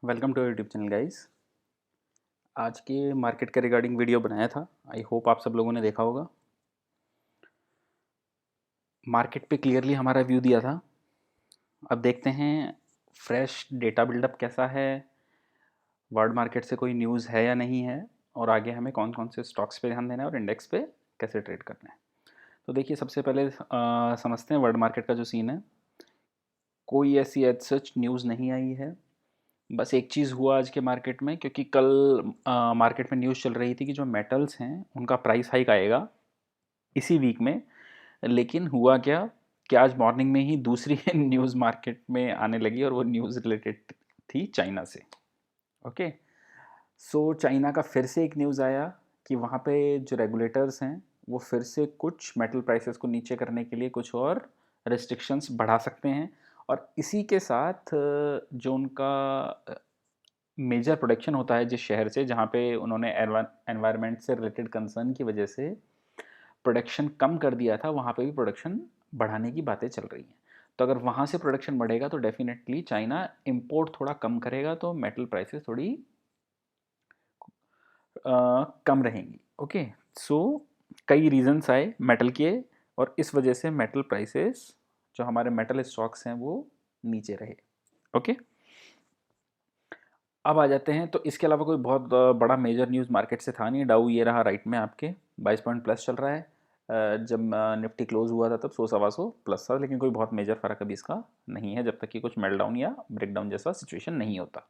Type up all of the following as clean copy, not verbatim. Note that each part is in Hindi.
Welcome to YouTube channel guys. आज के मार्केट के रिगार्डिंग वीडियो बनाया था। आई होप आप सब लोगों ने देखा होगा। मार्केट पे क्लियरली हमारा व्यू दिया था। अब देखते हैं फ्रेश डेटा बिल्डअप कैसा है, वर्ल्ड मार्केट से कोई न्यूज़ है या नहीं है, और आगे हमें कौन कौन से स्टॉक्स पे ध्यान देना है और इंडेक्स पे कैसे ट्रेड करना है। तो देखिए, सबसे पहले समझते हैं वर्ल्ड मार्केट का जो सीन है। कोई ऐसी एज सच न्यूज़ नहीं आई है। बस एक चीज़ हुआ आज के मार्केट में, क्योंकि कल मार्केट में न्यूज़ चल रही थी कि जो मेटल्स हैं उनका प्राइस हाइक आएगा इसी वीक में। लेकिन हुआ क्या कि आज मॉर्निंग में ही दूसरी न्यूज़ मार्केट में आने लगी, और वो न्यूज़ रिलेटेड थी चाइना से। ओके, सो चाइना का फिर से एक न्यूज़ आया कि वहाँ पे जो रेगुलेटर्स हैं वो फिर से कुछ मेटल प्राइसेस को नीचे करने के लिए कुछ और रेस्ट्रिक्शंस बढ़ा सकते हैं। और इसी के साथ जो उनका मेजर प्रोडक्शन होता है जिस शहर से, जहाँ पे उन्होंने एनवायरनमेंट से रिलेटेड कंसर्न की वजह से प्रोडक्शन कम कर दिया था, वहाँ पे भी प्रोडक्शन बढ़ाने की बातें चल रही हैं। तो अगर वहाँ से प्रोडक्शन बढ़ेगा तो डेफिनेटली चाइना इंपोर्ट थोड़ा कम करेगा, तो मेटल प्राइसेस थोड़ी कम रहेंगी। ओके, सो कई रीजंस आए मेटल के, और इस वजह से मेटल प्राइसेस, जो हमारे मेटल स्टॉक्स हैं, वो नीचे रहे। ओके, अब आ जाते हैं। तो इसके अलावा कोई बहुत बड़ा मेजर न्यूज़ मार्केट से था नहीं। डाउ ये रहा राइट में आपके 22 पॉइंट प्लस चल रहा है। जब निफ्टी क्लोज हुआ था तब 100 सवा 100 प्लस था, लेकिन कोई बहुत मेजर फर्क अभी इसका नहीं है जब तक कि कुछ मेल्टडाउन या ब्रेकडाउन जैसा सिचुएशन नहीं होता।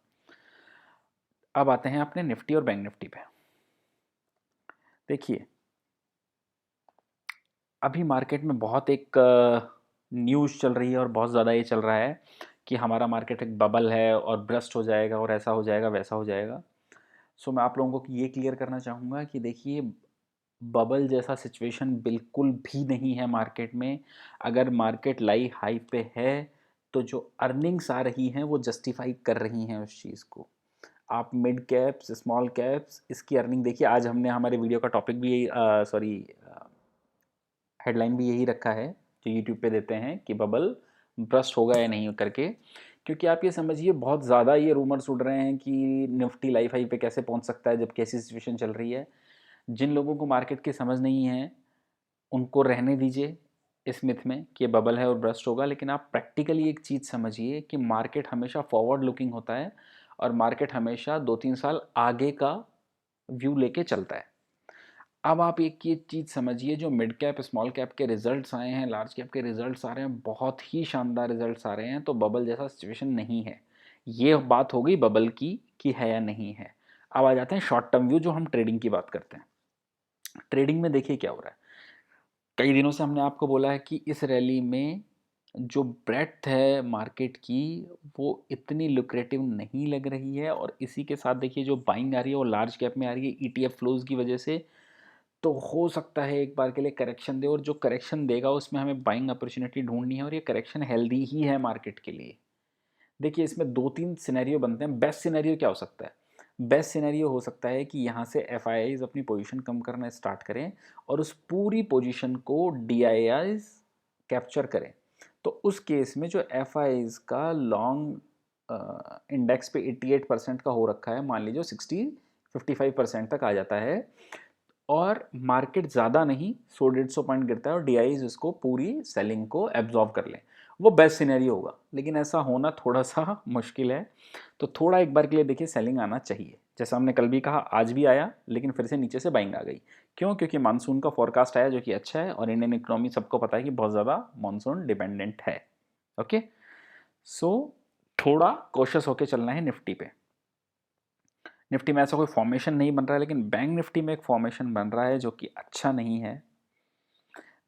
अब आते हैं अपने निफ्टी और बैंक निफ्टी पे। देखिए, अभी मार्केट में बहुत एक न्यूज़ चल रही है और बहुत ज़्यादा ये चल रहा है कि हमारा मार्केट एक बबल है और ब्रस्ट हो जाएगा और ऐसा हो जाएगा वैसा हो जाएगा। सो मैं आप लोगों को ये क्लियर करना चाहूँगा कि देखिए, बबल जैसा सिचुएशन बिल्कुल भी नहीं है मार्केट में। अगर मार्केट लाई हाई पे है तो जो अर्निंग्स आ रही हैं वो जस्टिफाई कर रही हैं उस चीज़ को। आप मिड कैप्स, स्मॉल कैप्स, इसकी अर्निंग देखिए। आज हमने हमारे वीडियो का टॉपिक भी यही, सॉरी, हेडलाइन भी यही रखा है जो यूट्यूब पे देते हैं कि बबल ब्रस्ट होगा या नहीं करके। क्योंकि आप ये समझिए, बहुत ज़्यादा ये रूमर्स उड़ रहे हैं कि निफ्टी लाइफ हाई पे कैसे पहुंच सकता है जब कैसी सिचुएशन चल रही है। जिन लोगों को मार्केट की समझ नहीं है उनको रहने दीजिए इस मिथ में कि ये बबल है और ब्रस्ट होगा। लेकिन आप प्रैक्टिकली एक चीज़ समझिए कि मार्केट हमेशा फॉरवर्ड लुकिंग होता है, और मार्केट हमेशा 2-3 साल आगे का व्यू लेके चलता है। अब आप एक ये चीज़ समझिए, जो मिड कैप स्मॉल कैप के रिजल्ट्स आए हैं, लार्ज कैप के रिजल्ट्स आ रहे हैं, बहुत ही शानदार रिजल्ट्स आ रहे हैं। तो बबल जैसा सिचुएशन नहीं है। ये बात हो गई बबल की कि है या नहीं है। अब आ जाते हैं शॉर्ट टर्म व्यू, जो हम ट्रेडिंग की बात करते हैं। ट्रेडिंग में देखिए क्या हो रहा है। कई दिनों से हमने आपको बोला है कि इस रैली में जो ब्रेड्थ है मार्केट की, वो इतनी लुक्रेटिव नहीं लग रही है। और इसी के साथ देखिए, जो बाइंग आ रही है वो लार्ज कैप में आ रही है ईटीएफ फ्लोज की वजह से। तो हो सकता है एक बार के लिए करेक्शन दे, और जो करेक्शन देगा उसमें हमें बाइंग अपॉर्चुनिटी ढूंढनी है, और ये करेक्शन हेल्दी ही है मार्केट के लिए। देखिए, इसमें 2-3 सिनेरियो बनते हैं। बेस्ट सिनेरियो क्या हो सकता है? बेस्ट सिनेरियो हो सकता है कि यहाँ से एफ अपनी पोजीशन कम करना स्टार्ट करें और उस पूरी पोजीशन को डी कैप्चर करें। तो उस केस में जो एफ का लॉन्ग इंडेक्स पे 88% का हो रखा है, मान लीजिए 55% तक आ जाता है, और मार्केट ज़्यादा नहीं 100-150 पॉइंट गिरता है और डीआईज इसको पूरी सेलिंग को एब्जॉर्व कर लें, वो बेस्ट सिनेरियो होगा। लेकिन ऐसा होना थोड़ा सा मुश्किल है। तो थोड़ा एक बार के लिए देखिए सेलिंग आना चाहिए। जैसा हमने कल भी कहा, आज भी आया, लेकिन फिर से नीचे से बाइंग आ गई। क्यों? क्योंकि मानसून का फोरकास्ट आया जो कि अच्छा है, और इंडियन इकोनॉमी सबको पता है कि बहुत ज़्यादा मानसून डिपेंडेंट है। ओके, सो थोड़ा कोशिश होकर चलना है निफ्टी पे। निफ्टी में ऐसा कोई फॉर्मेशन नहीं बन रहा है, लेकिन बैंक निफ्टी में एक फॉर्मेशन बन रहा है जो कि अच्छा नहीं है।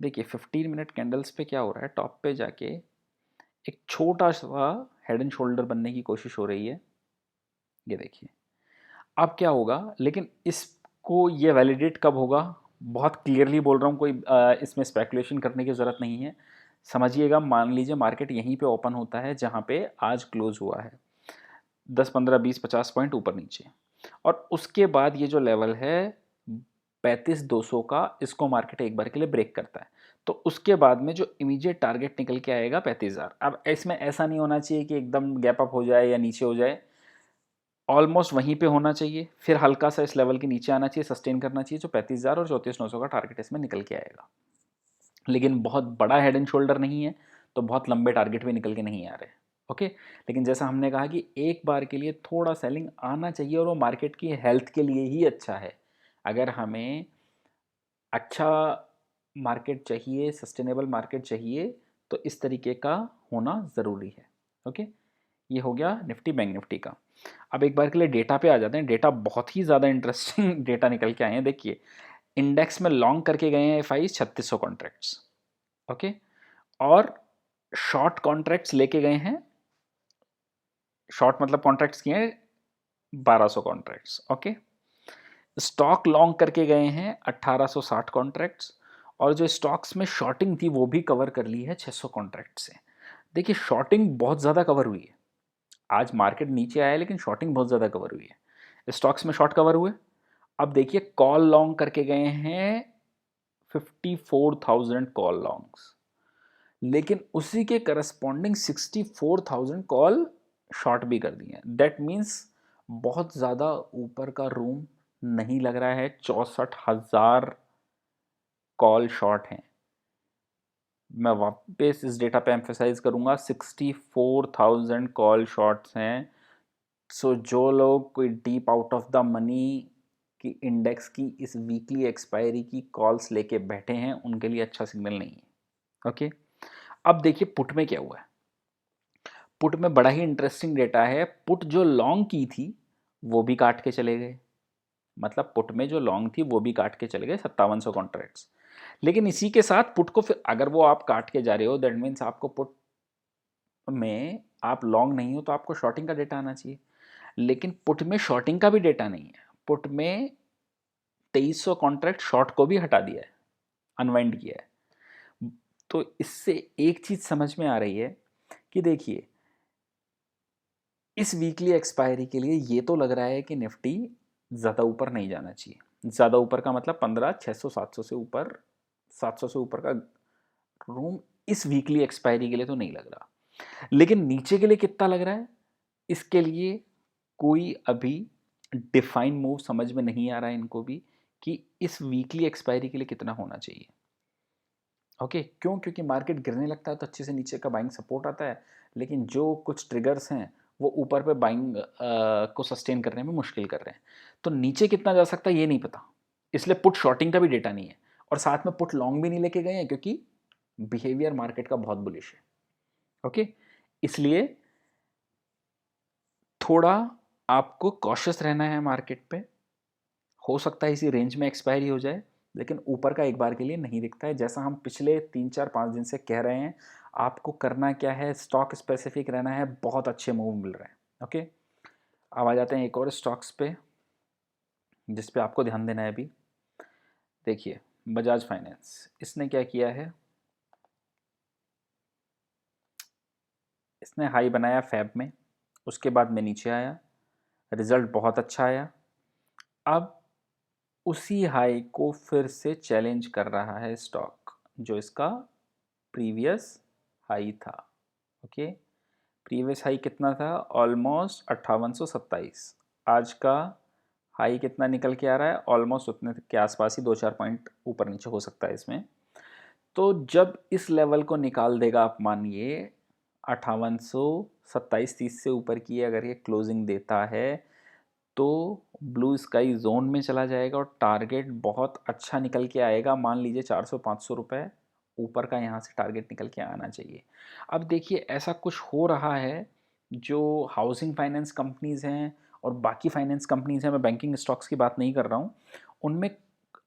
देखिए, 15 मिनट कैंडल्स पे क्या हो रहा है, टॉप पे जाके एक छोटा सा हेड एंड शोल्डर बनने की कोशिश हो रही है। ये देखिए, अब क्या होगा, लेकिन इसको ये वैलिडेट कब होगा? बहुत क्लियरली बोल रहा हूँ, कोई इसमें स्पेकुलेशन करने की ज़रूरत नहीं है। समझिएगा, मान लीजिए मार्केट यहीं पे ओपन होता है जहाँ पे आज क्लोज हुआ है, 10, 15, 20, 50 पॉइंट ऊपर नीचे, और उसके बाद ये जो लेवल है 35,200 का, इसको मार्केट एक बार के लिए ब्रेक करता है। तो उसके बाद में जो इमीडिएट टारगेट निकल के आएगा 35,000। अब इसमें ऐसा नहीं होना चाहिए कि एकदम गैप अप हो जाए या नीचे हो जाए। ऑलमोस्ट वहीं पे होना चाहिए, फिर हल्का सा इस लेवल के नीचे आना चाहिए, सस्टेन करना चाहिए, जो 35,000 और 34,900 का टारगेट इसमें निकल के आएगा। लेकिन बहुत बड़ा हेड एंड शोल्डर नहीं है, तो बहुत लंबे टारगेट भी निकल के नहीं आ रहे। ओके, लेकिन जैसा हमने कहा कि एक बार के लिए थोड़ा सेलिंग आना चाहिए, और वो मार्केट की हेल्थ के लिए ही अच्छा है। अगर हमें अच्छा मार्केट चाहिए, सस्टेनेबल मार्केट चाहिए, तो इस तरीके का होना ज़रूरी है। ओके, ये हो गया निफ्टी बैंक निफ्टी का। अब एक बार के लिए डेटा पे आ जाते हैं। डेटा बहुत ही ज़्यादा इंटरेस्टिंग डेटा निकल के आए हैं। देखिए, इंडेक्स में लॉन्ग करके गए हैं एफ आई 3600 कॉन्ट्रैक्ट्स। ओके, और शॉर्ट कॉन्ट्रैक्ट्स लेके गए हैं, शॉर्ट मतलब कॉन्ट्रैक्ट्स किए हैं 1200 कॉन्ट्रैक्ट्स। ओके, स्टॉक लॉन्ग करके गए हैं 1860 कॉन्ट्रैक्ट्स, और जो स्टॉक्स में शॉर्टिंग थी वो भी कवर कर ली है 600 कॉन्ट्रैक्ट से। देखिए, शॉर्टिंग बहुत ज़्यादा कवर हुई है। आज मार्केट नीचे आया है, लेकिन शॉर्टिंग बहुत ज़्यादा कवर हुई है। स्टॉक्स में शॉर्ट कवर हुए। अब देखिए, कॉल लॉन्ग करके गए हैं 54,000 कॉल लॉन्ग्स, लेकिन उसी के करस्पॉन्डिंग 64,000 कॉल शॉर्ट भी कर दिए हैं। दैट मीन्स बहुत ज़्यादा ऊपर का रूम नहीं लग रहा है। 64,000 कॉल शॉर्ट हैं। मैं वापस इस डेटा पे एम्फेसाइज करूंगा, 64,000 कॉल शॉर्ट्स हैं। सो जो लोग कोई deep out of the money की इंडेक्स की इस वीकली एक्सपायरी की कॉल्स लेके बैठे हैं, उनके लिए अच्छा सिग्नल नहीं है। ओके, अब देखिए पुट में क्या हुआ है। पुट में बड़ा ही इंटरेस्टिंग डेटा है। पुट जो लॉन्ग की थी वो भी काट के चले गए। मतलब पुट में जो लॉन्ग थी वो भी काट के चले गए 5700 कॉन्ट्रैक्ट्स। लेकिन इसी के साथ पुट को फिर अगर वो आप काट के जा रहे हो, दैट मीन्स आपको पुट में आप लॉन्ग नहीं हो तो आपको शॉर्टिंग का डेटा आना चाहिए। लेकिन पुट में शॉर्टिंग का भी डेटा नहीं है। पुट में 2300 कॉन्ट्रैक्ट शॉर्ट को भी हटा दिया है, अनवाइंड किया है। तो इससे एक चीज समझ में आ रही है कि देखिए, इस वीकली एक्सपायरी के लिए ये तो लग रहा है कि निफ्टी ज़्यादा ऊपर नहीं जाना चाहिए। ज़्यादा ऊपर का मतलब 15,600 700 से ऊपर, 700 से ऊपर का रूम इस वीकली एक्सपायरी के लिए तो नहीं लग रहा। लेकिन नीचे के लिए कितना लग रहा है, इसके लिए कोई अभी डिफाइन मूव समझ में नहीं आ रहा है इनको भी, कि इस वीकली एक्सपायरी के लिए कितना होना चाहिए। ओके, क्यों? क्योंकि मार्केट गिरने लगता है तो अच्छे से नीचे का बाइंग सपोर्ट आता है, लेकिन जो कुछ ट्रिगर्स हैं वो ऊपर पे बाइंग को सस्टेन करने में मुश्किल कर रहे हैं। तो नीचे कितना जा सकता है ये नहीं पता, इसलिए पुट शॉर्टिंग का भी डेटा नहीं है, और साथ में पुट लॉन्ग भी नहीं लेके गए हैं, क्योंकि बिहेवियर मार्केट का बहुत बुलिश है। ओके, इसलिए थोड़ा आपको कॉशियस रहना है मार्केट पे। हो सकता है इसी रेंज में एक्सपायरी हो जाए, लेकिन ऊपर का एक बार के लिए नहीं दिखता है। जैसा हम पिछले 3 4 5 दिन से कह रहे हैं, आपको करना क्या है, स्टॉक स्पेसिफिक रहना है। बहुत अच्छे मूव मिल रहे हैं। ओके, अब आ जाते हैं एक और स्टॉक्स पे जिस पे आपको ध्यान देना है अभी। देखिए, बजाज फाइनेंस, इसने क्या किया है, इसने हाई बनाया फैब में, उसके बाद में नीचे आया, रिजल्ट बहुत अच्छा आया। अब उसी हाई को फिर से चैलेंज कर रहा है स्टॉक, जो इसका प्रीवियस हाई था। ओके, प्रीवियस हाई कितना था? ऑलमोस्ट 5827। आज का हाई कितना निकल के आ रहा है? ऑलमोस्ट उतने के आसपास ही, 2 4 पॉइंट ऊपर नीचे हो सकता है इसमें। तो जब इस लेवल को निकाल देगा, आप मानिए 5827 30 से ऊपर की अगर ये क्लोजिंग देता है, तो ब्लू स्काई जोन में चला जाएगा और टारगेट बहुत अच्छा निकल के आएगा। मान लीजिए 400 500 रुपये ऊपर का यहाँ से टारगेट निकल के आना चाहिए। अब देखिए, ऐसा कुछ हो रहा है, जो हाउसिंग फाइनेंस कंपनीज़ हैं और बाकी फाइनेंस कंपनीज़ हैं, मैं बैंकिंग स्टॉक्स की बात नहीं कर रहा हूँ, उनमें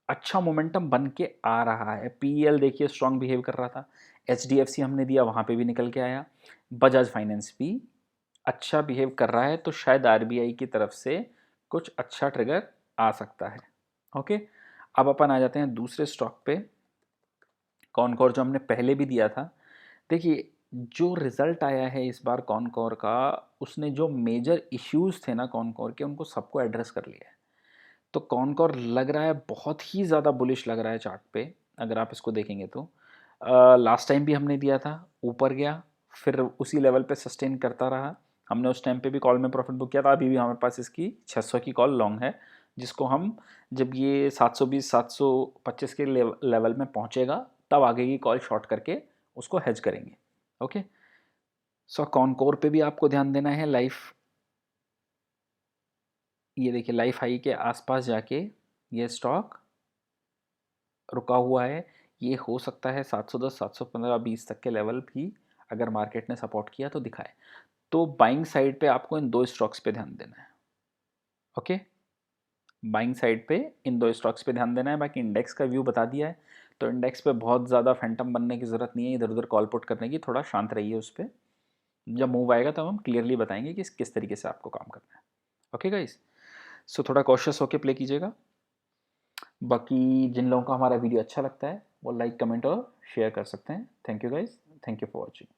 अच्छा मोमेंटम बन के आ रहा है। पीएल देखिए स्ट्रांग बिहेव कर रहा था, एचडीएफसी हमने दिया, वहाँ पे भी निकल के आया। बजाज फाइनेंस भी अच्छा बिहेव कर रहा है, तो शायद आरबीआई की तरफ से कुछ अच्छा ट्रिगर आ सकता है। ओके, अब अपन आ जाते हैं दूसरे स्टॉक पे, कॉनकोर, जो हमने पहले भी दिया था। देखिए, जो रिजल्ट आया है इस बार कॉनकोर का, उसने जो मेजर इश्यूज थे ना कॉनकोर के, उनको सबको एड्रेस कर लिया है। तो कॉनकोर लग रहा है बहुत ही ज़्यादा बुलिश लग रहा है चार्ट पे, अगर आप इसको देखेंगे तो। लास्ट टाइम भी हमने दिया था, ऊपर गया, फिर उसी लेवल पे सस्टेन करता रहा, हमने उस टाइम पे भी कॉल में प्रॉफिट बुक किया था, अभी भी हमारे पास इसकी 600 की कॉल लॉन्ग है, जिसको हम जब ये 720 725 के लेवल में पहुंचेगा तब आगे की कॉल शॉर्ट करके उसको हेज करेंगे। ओके, सो कॉनकोर पे भी आपको ध्यान देना है। लाइफ, ये देखिए लाइफ हाई के आसपास जाके ये स्टॉक रुका हुआ है, ये हो सकता है 710 715 20 तक के लेवल भी अगर मार्केट ने सपोर्ट किया तो दिखाए। तो बाइंग साइड पे आपको इन दो स्टॉक्स पे ध्यान देना है। ओके, बाइंग साइड पे इन दो स्टॉक्स पे ध्यान देना है। बाकी इंडेक्स का व्यू बता दिया है, तो इंडेक्स पे बहुत ज़्यादा फैंटम बनने की ज़रूरत नहीं है, इधर उधर कॉल पुट करने की, थोड़ा शांत रहिए उस पर। जब मूव आएगा तब हम क्लियरली बताएंगे कि किस तरीके से आपको काम करना है। ओके गाइस, सो थोड़ा कॉशियस होके प्ले कीजिएगा। बाकी जिन लोगों को हमारा वीडियो अच्छा लगता है वो लाइक कमेंट और शेयर कर सकते हैं। Thank you guys, thank you for watching.